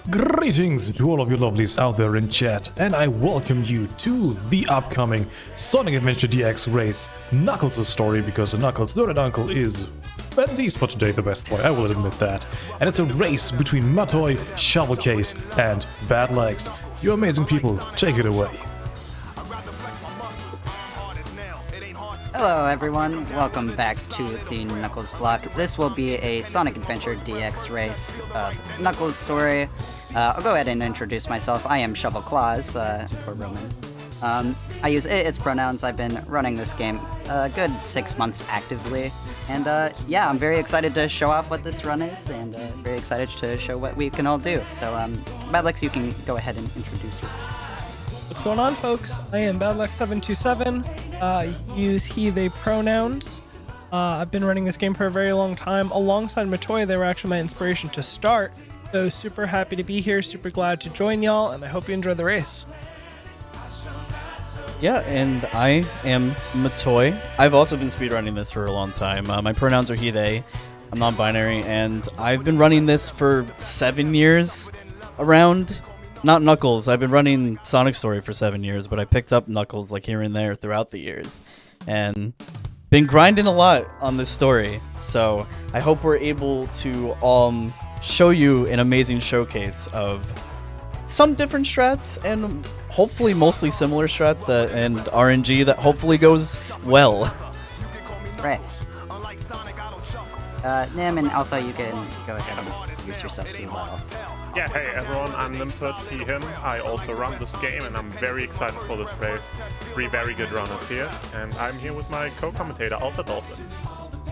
Greetings to all of you lovelies out there in chat, and I welcome you to the upcoming Sonic Adventure DX race Knuckles' story, because Knuckles, the red uncle, is, at least for today, the best boy, I will admit that. And it's a race between Matoi, shovelclaws, and Badlex. You amazing people, take it away. Hello everyone, welcome back to the Knuckles vlog. This will be a Sonic Adventure DX race of Knuckles' story. I'll go ahead and introduce myself. I am shovelclaws, for Roman. I use its pronouns. I've been running this game a good 6 months actively. And yeah, I'm very excited to show off what this run is, and very excited to show what we can all do. So Badlex, you can go ahead and introduce yourself. What's going on, folks? I am Badlex727. Use he, they pronouns. I've been running this game for a very long time. Alongside Matoi, they were actually my inspiration to start. So super happy to be here, super glad to join y'all, and I hope you enjoy the race. Yeah, and I am Matoi. I've also been speedrunning this for a long time. My pronouns are he, they. I'm non-binary, and I've been running this for 7 years around. Not Knuckles. I've been running Sonic Story for 7 years, but I picked up Knuckles like here and there throughout the years, and been grinding a lot on this story. So I hope we're able to show you an amazing showcase of some different strats and hopefully mostly similar strats and RNG that hopefully goes well. Right. Nim and Alpha, you can go ahead and introduce yourself as well. Yeah, hey everyone, I'm Limford, he, him. I also run this game and I'm very excited for this race. 3 very good runners here, and I'm here with my co-commentator, Alpha Dolphin.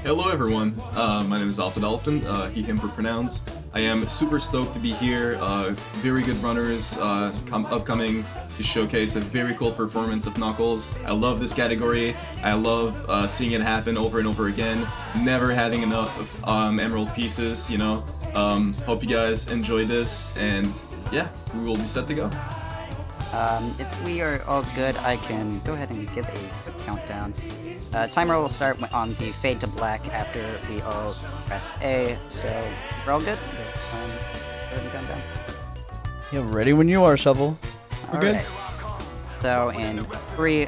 Hello everyone, my name is Alpha Dolphin, he, him for pronouns. I am super stoked to be here, very good runners upcoming to showcase a very cool performance of Knuckles. I love this category, I love seeing it happen over and over again, never having enough emerald pieces, you know. Hope you guys enjoy this, and yeah, we will be set to go. If we are all good, I can go ahead and give a countdown. Timer will start on the fade to black after we all press A, so we're all good. Go ahead and count down. Yeah, ready when you are, Shovel. We're good. Right. So in 3,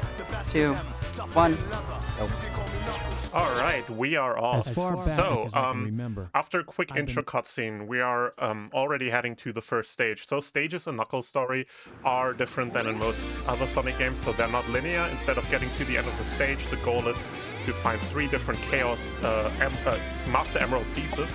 2, 1, go. Alright, we are off. So, as I can remember, after a quick intro cutscene, we are already heading to the first stage. So stages in Knuckles' story are different than in most other Sonic games, so they're not linear. Instead of getting to the end of the stage, the goal is to find 3 different Chaos Master Emerald pieces,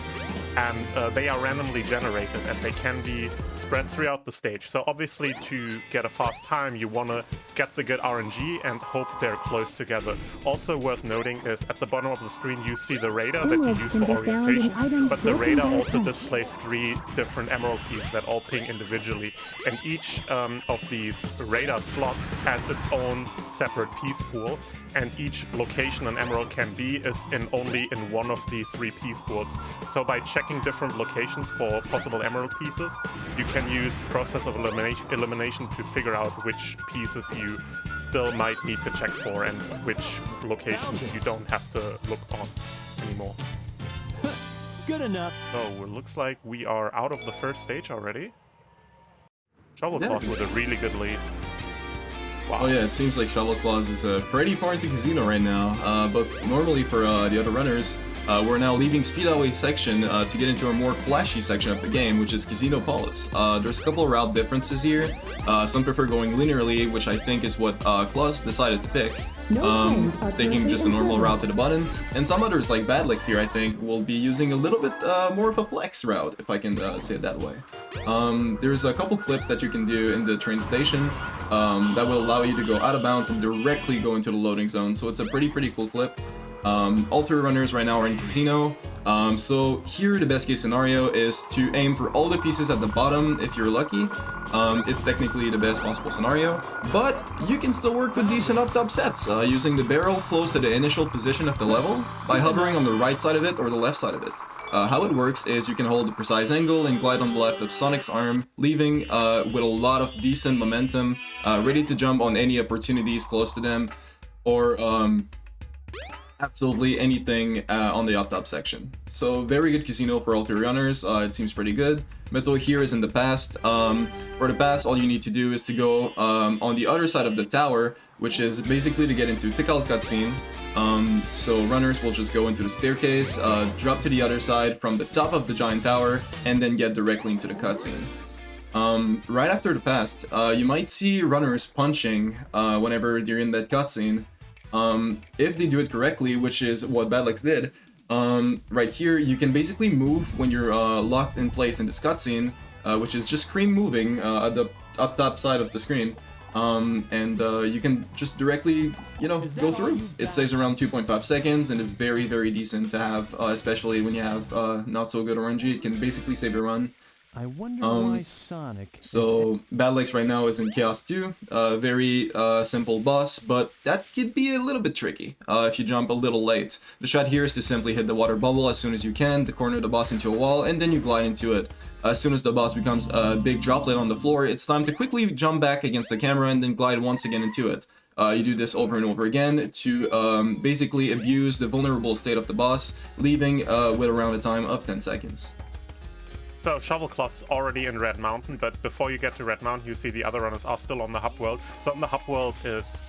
and they are randomly generated, and they can be spread throughout the stage. So obviously, to get a fast time, you want to get the good RNG and hope they're close together. Also worth noting is at the bottom of the screen you see the radar that you use for orientation, but the radar also displays 3 different emerald pieces that all ping individually, and each of these radar slots has its own separate piece pool, and each location an emerald can be is only in one of the 3 piece pools. So by checking different locations for possible emerald pieces, you can use process of elimination to figure out which pieces you still might need to check for and which locations you don't have to look on anymore. good enough. So it looks like we are out of the first stage already. Shovelclaws with a really good lead. Wow. Oh yeah, it seems like shovelclaws is pretty far into Casino right now, but normally for the other runners, we're now leaving Speedway section to get into a more flashy section of the game, which is Casino Palace. There's a couple of route differences here. Some prefer going linearly, which I think is what Claus decided to pick, taking just a normal route to the button, and some others like Badlex here, I think, will be using a little bit more of a flex route, if I can say it that way. There's a couple clips that you can do in the train station that will allow you to go out of bounds and directly go into the loading zone, so it's a pretty cool clip. All 3 runners right now are in Casino, so here the best case scenario is to aim for all the pieces at the bottom if you're lucky. It's technically the best possible scenario, but you can still work with decent up-top sets, using the barrel close to the initial position of the level by hovering on the right side of it or the left side of it. How it works is you can hold a precise angle and glide on the left of Sonic's arm, leaving with a lot of decent momentum, ready to jump on any opportunities close to them, or absolutely anything on the up top section. So very good casino for all three runners. It seems pretty good. Matoi here is in the past. For the past, all you need to do is to go on the other side of the tower, which is basically to get into Tikal's cutscene. So runners will just go into the staircase, drop to the other side from the top of the giant tower, and then get directly into the cutscene. Right after the past, you might see runners punching whenever they're in that cutscene. If they do it correctly, which is what Badlex did, right here, you can basically move when you're locked in place in this cutscene, which is just screen moving at the up top side of the screen. And you can just directly, go through. It saves around 2.5 seconds and is very, very decent to have, especially when you have not so good RNG. It can basically save your run. I wonder why Sonic. So Badlex right now is in Chaos 2, very simple boss, but that could be a little bit tricky if you jump a little late. The shot here is to simply hit the water bubble as soon as you can, to corner the boss into a wall, and then you glide into it. As soon as the boss becomes a big droplet on the floor, it's time to quickly jump back against the camera and then glide once again into it. You do this over and over again to basically abuse the vulnerable state of the boss, leaving with around a time of 10 seconds. So shovelclaws already in Red Mountain, but before you get to Red Mountain, you see the other runners are still on the hub world. So on the hub world is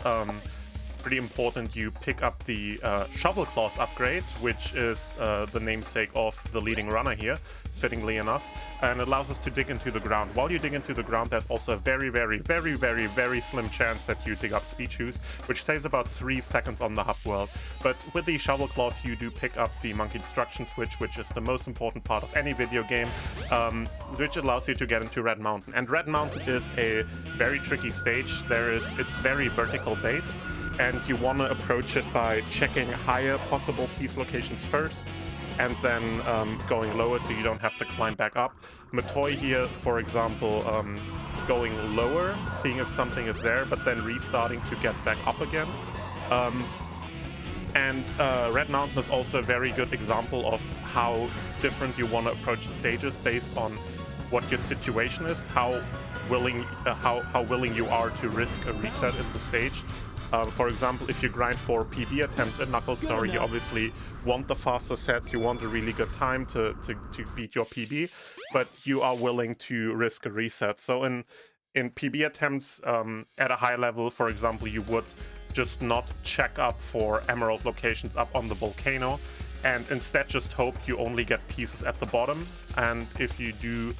pretty important. You pick up the shovelclaws upgrade, which is the namesake of the leading runner here, fittingly enough, and it allows us to dig into the ground. While you dig into the ground, there's also a very, very, very, very, very slim chance that you dig up speed shoes, which saves about 3 seconds on the hub world. But with the shovelclaws, you do pick up the monkey destruction switch, which is the most important part of any video game, which allows you to get into Red Mountain. And Red Mountain is a very tricky stage. It's very vertical based, and you want to approach it by checking higher possible piece locations first, and then going lower so you don't have to climb back up. Matoi here, for example, going lower, seeing if something is there, but then restarting to get back up again. Red Mountain is also a very good example of how different you want to approach the stages based on what your situation is, how willing you are to risk a reset in the stage. For example, if you grind for PB attempts in Knuckles Story, you obviously want the faster sets, you want a really good time to beat your PB, but you are willing to risk a reset. So in PB attempts at a high level, for example, you would just not check up for emerald locations up on the volcano, and instead just hope you only get pieces at the bottom, and if you do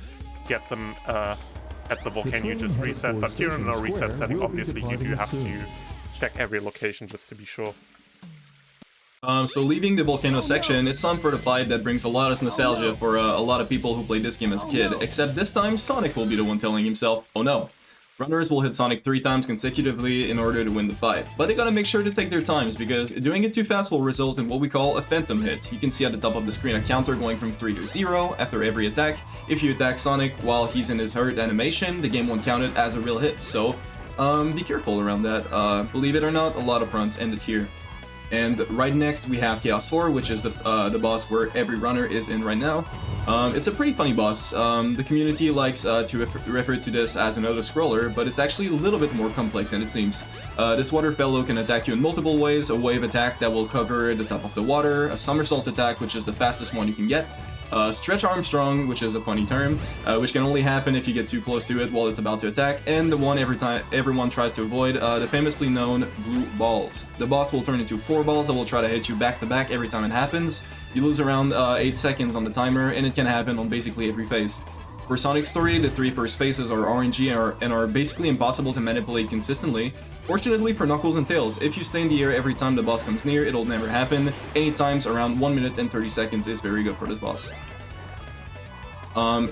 get them at the volcano, you just reset. But here in a reset setting, obviously you do have to check every location just to be sure. So leaving the volcano section, it's time for the fight that brings a lot of nostalgia for a lot of people who played this game as a kid, except this time Sonic will be the one telling himself, oh no. Runners will hit Sonic 3 times consecutively in order to win the fight, but they gotta make sure to take their times, because doing it too fast will result in what we call a phantom hit. You can see at the top of the screen a counter going from 3 to 0 after every attack. If you attack Sonic while he's in his hurt animation, the game won't count it as a real hit, so be careful around that. Believe it or not, a lot of runs ended here. And right next we have Chaos 4, which is the boss where every runner is in right now. It's a pretty funny boss. The community likes to refer to this as an auto-scroller, but it's actually a little bit more complex than it seems. This water fellow can attack you in multiple ways: a wave attack that will cover the top of the water, a somersault attack, which is the fastest one you can get, Stretch Armstrong, which is a funny term, which can only happen if you get too close to it while it's about to attack, and the one everyone tries to avoid, the famously known blue balls. The boss will turn into 4 balls that will try to hit you back to back every time it happens. You lose around 8 seconds on the timer, and it can happen on basically every phase. For Sonic Story, the 3 first phases are RNG and are basically impossible to manipulate consistently. Fortunately for Knuckles and Tails, if you stay in the air every time the boss comes near, it'll never happen. Any times around 1 minute and 30 seconds is very good for this boss.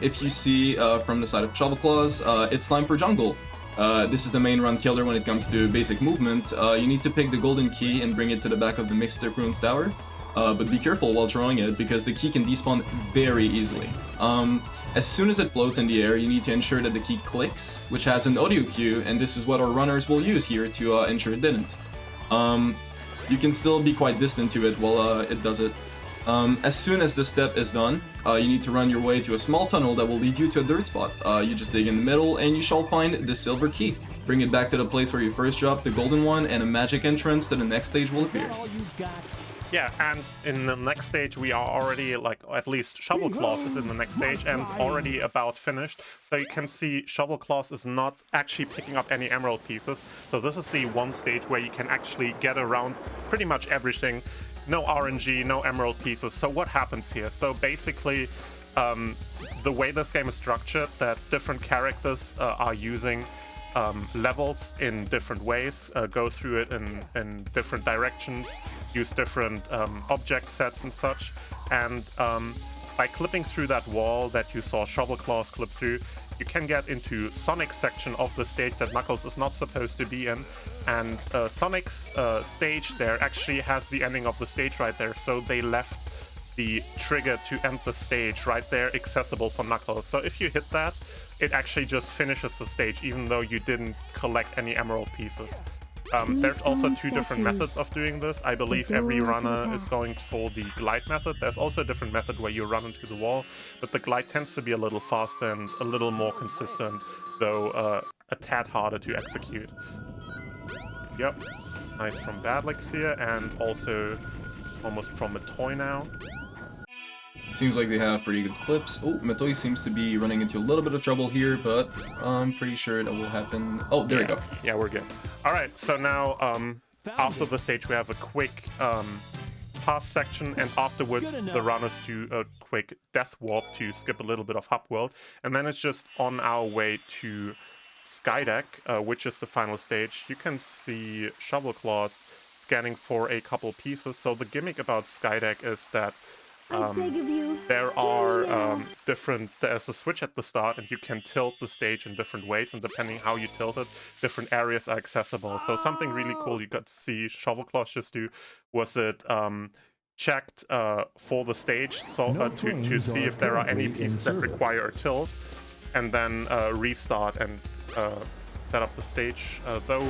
If you see from the side of shovelclaws, it's time for Jungle. This is the main run killer when it comes to basic movement. You need to pick the golden key and bring it to the back of the Mixed Ruins Tower. But be careful while throwing it, because the key can despawn very easily. As soon as it floats in the air, you need to ensure that the key clicks, which has an audio cue, and this is what our runners will use here to ensure it didn't. You can still be quite distant to it while it does it. As soon as this step is done, you need to run your way to a small tunnel that will lead you to a dirt spot. You just dig in the middle, and you shall find the silver key. Bring it back to the place where you first dropped the golden one, and a magic entrance to the next stage will appear. Yeah, and in the next stage we are already, like, at least shovelclaws is in the next stage and already about finished. So you can see shovelclaws is not actually picking up any emerald pieces. So this is the one stage where you can actually get around pretty much everything. No RNG, no emerald pieces. So what happens here? So basically, the way this game is structured, that different characters are using levels in different ways, go through it in different directions, use different object sets and such, and by clipping through that wall that you saw shovelclaws clip through, you can get into Sonic's section of the stage that Knuckles is not supposed to be in, and Sonic's stage there actually has the ending of the stage right there, so they left the trigger to end the stage right there accessible for Knuckles. So if you hit that, it actually just finishes the stage even though you didn't collect any emerald pieces. There's also two different methods of doing this. I believe every runner is going for the glide method. There's also a different method where you run into the wall, but the glide tends to be a little faster and a little more consistent, though a tad harder to execute. Yep, nice from Badlex here, and also almost from Matoi now. Seems like they have pretty good clips. Oh, Matoi seems to be running into a little bit of trouble here, but I'm pretty sure that will happen. Oh, there we go. Yeah, we're good. All right, so now after the stage we have a quick pass section, and afterwards the runners do a quick death warp to skip a little bit of hub world, and then it's just on our way to Skydeck, which is the final stage. You can see shovelclaws scanning for a couple pieces. So the gimmick about Skydeck is that there are there's a switch at the start, and you can tilt the stage in different ways, and depending how you tilt it, different areas are accessible. So something really cool you got to see shovelclaws just do was it checked for the stage, so to see if there are any pieces that require a tilt, and then restart and set up the stage, though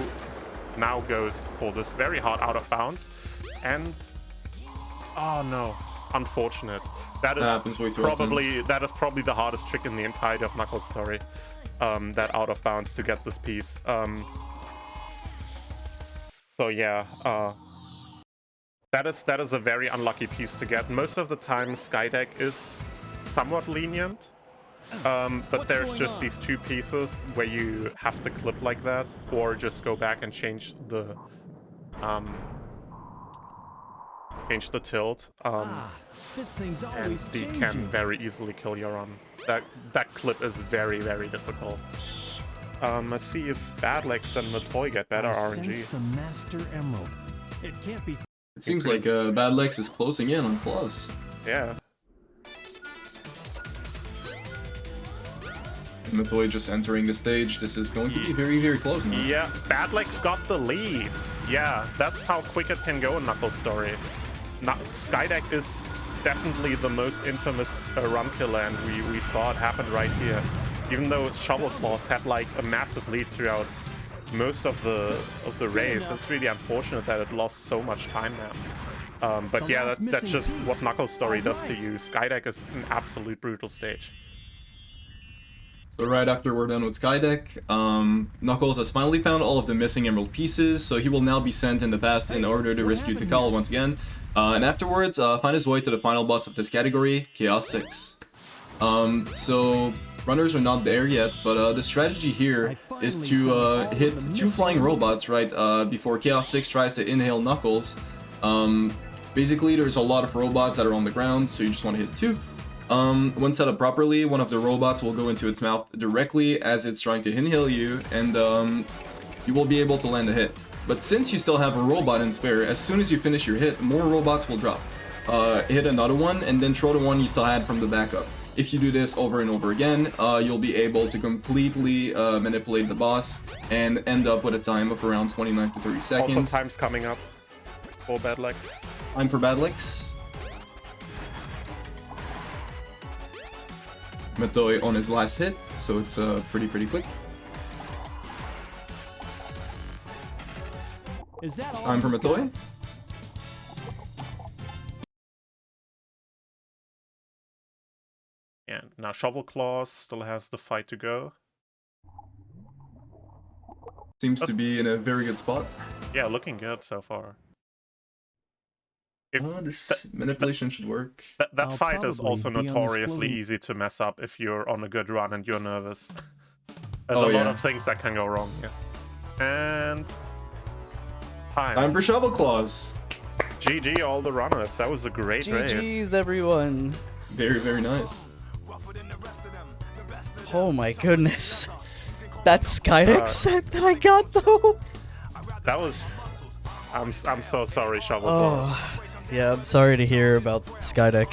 now goes for this very hard out of bounds, and oh no, unfortunate. That is probably the hardest trick in the entirety of Knuckles' story, that out of bounds to get this piece. So yeah, that is a very unlucky piece to get. Most of the time Skydeck is somewhat lenient, but there's just these two pieces where you have to clip like that, or just go back and change the tilt, and they can very easily kill your run. That clip is very, very difficult. Let's see if Badlex and Matoi get better RNG. The Master Emerald. It can't be. It seems like Badlex is closing in on Claws. Yeah. Matoi just entering the stage. This is going to be very, very close now. Yeah, Badlex got the lead. Yeah, that's how quick it can go in Knuckles' story. Skydeck is definitely the most infamous run killer, and we saw it happen right here. Even though shovelclaws had like a massive lead throughout most of the race, it's really unfortunate that it lost so much time now. But yeah, that's just what Knuckles' story does to you. Skydeck is an absolute brutal stage. So right after we're done with Skydeck, Knuckles has finally found all of the missing emerald pieces, so he will now be sent in the past in order to rescue Tikal once again, and afterwards find his way to the final boss of this category, Chaos 6. So runners are not there yet, but the strategy here is to hit two flying robots right before Chaos 6 tries to inhale Knuckles. Basically, there's a lot of robots that are on the ground, so you just want to hit two. When set up properly, one of the robots will go into its mouth directly as it's trying to inhale you, and you will be able to land a hit. But since you still have a robot in spare, as soon as you finish your hit, more robots will drop. Hit another one, and then throw the one you still had from the backup. If you do this over and over again, you'll be able to completely manipulate the boss and end up with a time of around 29 to 30 seconds. Also, time's coming up for Badlex. Time for Badlex. Matoi on his last hit, so it's pretty quick. Is that all? Time for Matoi. Yeah, now shovelclaws still has the fight to go. Seems to be in a very good spot. Yeah, looking good so far. if This manipulation should work. that I'll fight is probably also be on this notoriously floating- easy to mess up if you're on a good run and you're nervous. There's Oh, a lot yeah. of things that can go wrong here. And Time for shovelclaws. GG all the runners. That was a great race. GG's, everyone. Very, very nice. Oh my goodness. That Skydeck set that I got, though. That was. I'm so sorry, shovelclaws. Oh, yeah, I'm sorry to hear about Skydeck.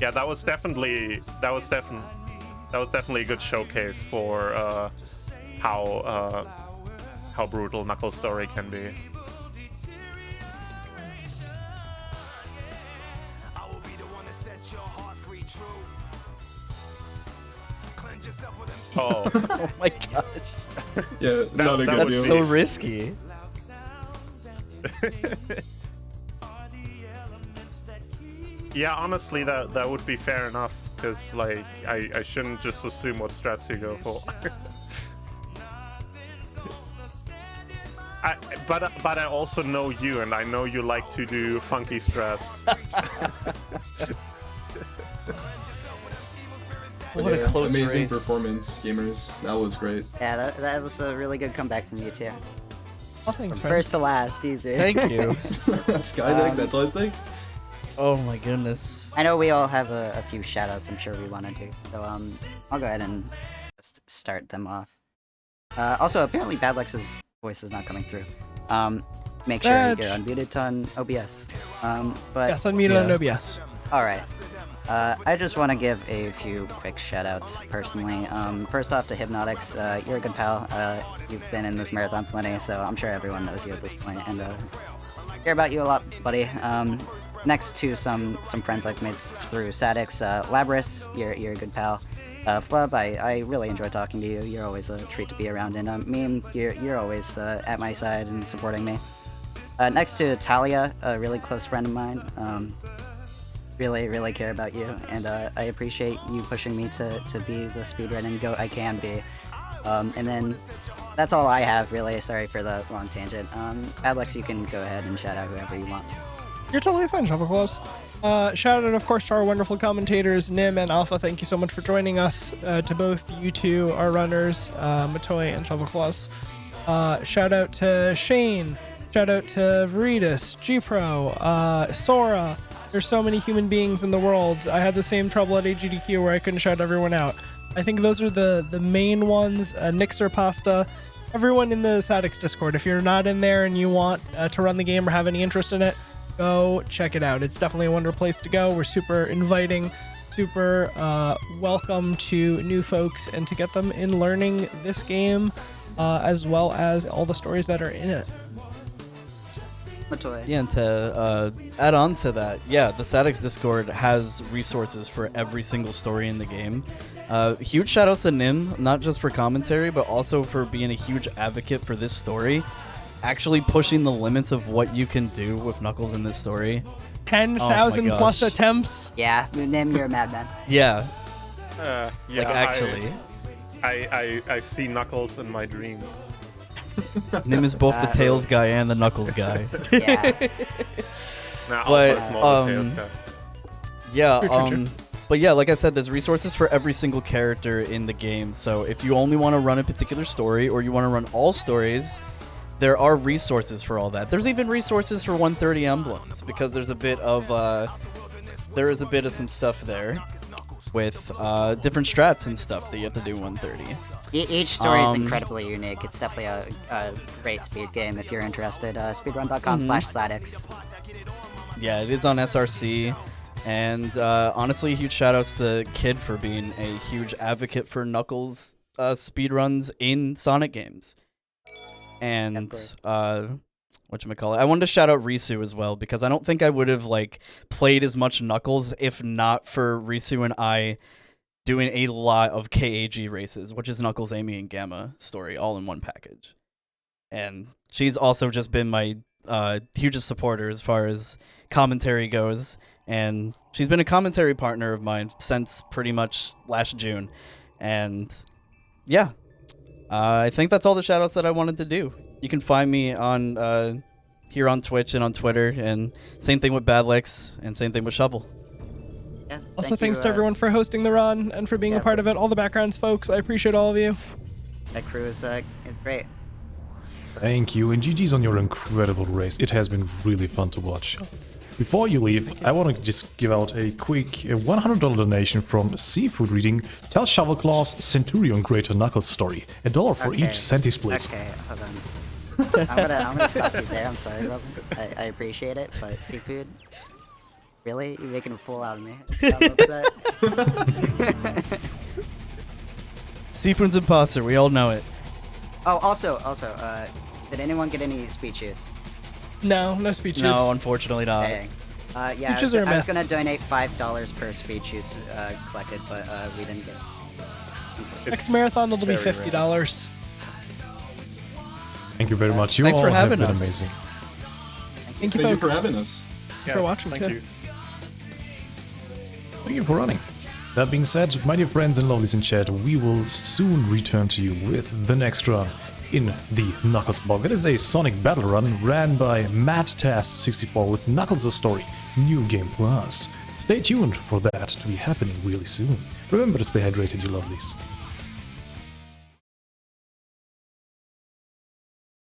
Yeah, that was definitely a good showcase for how brutal Knuckles' story can be. Oh, Oh my gosh. Yeah, not a that good would That's deal. so risky. yeah. Honestly, that would be fair enough because like I shouldn't just assume what strats you go for. But I also know you, and I know you like to do funky strats. What a close amazing race. performance, gamers. That was great. Yeah, that was a really good comeback from you too. Oh, thanks, man. First to last, easy. Thank you. Skydeck, that's all it takes. Oh my goodness. I know we all have a few shoutouts I'm sure we want to do, so I'll go ahead and just start them off. Also, apparently Badlex's voice is not coming through. Make sure Badge. you're unmuted on OBS. But Yes, unmuted on OBS. all right. I just want to give a few quick shoutouts personally. First off to Hypnotics, you're a good pal. You've been in this marathon plenty, so I'm sure everyone knows you at this point, and care about you a lot, buddy. Next to some friends I've made through Sadix, Labris, you're a good pal. Flub, I really enjoy talking to you. You're always a treat to be around, and Meme, you're always at my side and supporting me. Next to Talia, a really close friend of mine. Really care about you, and I appreciate you pushing me to be the speedrunning goat I can be. And then that's all I have, really. Sorry for the long tangent. Alex, you can go ahead and shout out whoever you want. You're totally fine, Shovelclaws. Shout out, of course, to our wonderful commentators, Nim and Alpha. Thank you so much for joining us. To both you two, our runners, Matoi and Shovelclaws. Shout out to Shane. Shout out to Veritas, G-Pro, Sora. There's so many human beings in the world. I had the same trouble at AGDQ where I couldn't shout everyone out. I think those are the main ones. Nixer Pasta. Everyone in the Sadix Discord. If you're not in there and you want to run the game or have any interest in it, go check it out. It's definitely a wonderful place to go. We're super inviting, super welcome to new folks, and to get them in learning this game as well as all the stories that are in it. Matoi. Yeah, and to add on to that, yeah, the Sadix Discord has resources for every single story in the game. Huge shout outs to Nim, not just for commentary, but also for being a huge advocate for this story. Actually pushing the limits of what you can do with Knuckles in this story. 10,000 gosh. plus attempts. Yeah, Nim, you're a madman. Yeah, Yeah, like actually. I see Knuckles in my dreams. Nim is both the Tails guy and the Knuckles guy. Yeah. Now, But, Alpha's more the Tails guy. Yeah, True. but yeah, like I said, there's resources for every single character in the game. So if you only want to run a particular story or you want to run all stories, there are resources for all that. There's even resources for 130 emblems because there's a bit of there is a bit of some stuff there with different strats and stuff that you have to do 130. Each story is incredibly unique. It's definitely a great speed game if you're interested. Speedrun.com/Sadix. Yeah, it is on SRC. And honestly, huge shoutouts to Kid for being a huge advocate for Knuckles speedruns in Sonic games. And whatchamacallit, I wanted to shout out Risu as well, because I don't think I would have like played as much Knuckles if not for Risu and I doing a lot of KAG races, which is Knuckles, Amy, and Gamma story all in one package. And she's also just been my hugest supporter as far as commentary goes, and she's been a commentary partner of mine since pretty much last June. And yeah, I think that's all the shoutouts that I wanted to do. You can find me on here on Twitch and on Twitter, and same thing with Badlex, and same thing with Shovel. Yeah, Also, thanks to everyone for hosting the run and for being a part of it. All the backgrounds, folks. I appreciate all of you. That crew is great. Thank you, and GG's on your incredible race. It has been really fun to watch. Before you leave, I want to just give out a quick $100 donation from Seafood Reading. Tell shovelclaws Centurion Greater Knuckles story. $1 for each cent he splits. Okay, hold on. I'm gonna stop you there. I'm sorry, Robin. I appreciate it, but Seafood, really? You're making a fool out of me. I'm upset. Seafood's imposter, we all know it. Oh, also, did anyone get any speed juice? No speeches. No, unfortunately not. Dang. Yeah, Speeches I are a was myth. gonna donate $5 per speed juice collected, but we didn't get it. Next marathon will be very rare. $50. Thank you very much. You Thanks all for have having been us. amazing. Thank you, Thank you folks. for having us. for watching, Thank too. you. Thank you for running. That being said, my dear friends and lovelies in chat, we will soon return to you with the next run in the Knuckles blog. It is a Sonic battle run ran by MadTast64 with Knuckles' the Story, New Game Plus. Stay tuned for that to be happening really soon. Remember to stay hydrated, you lovelies.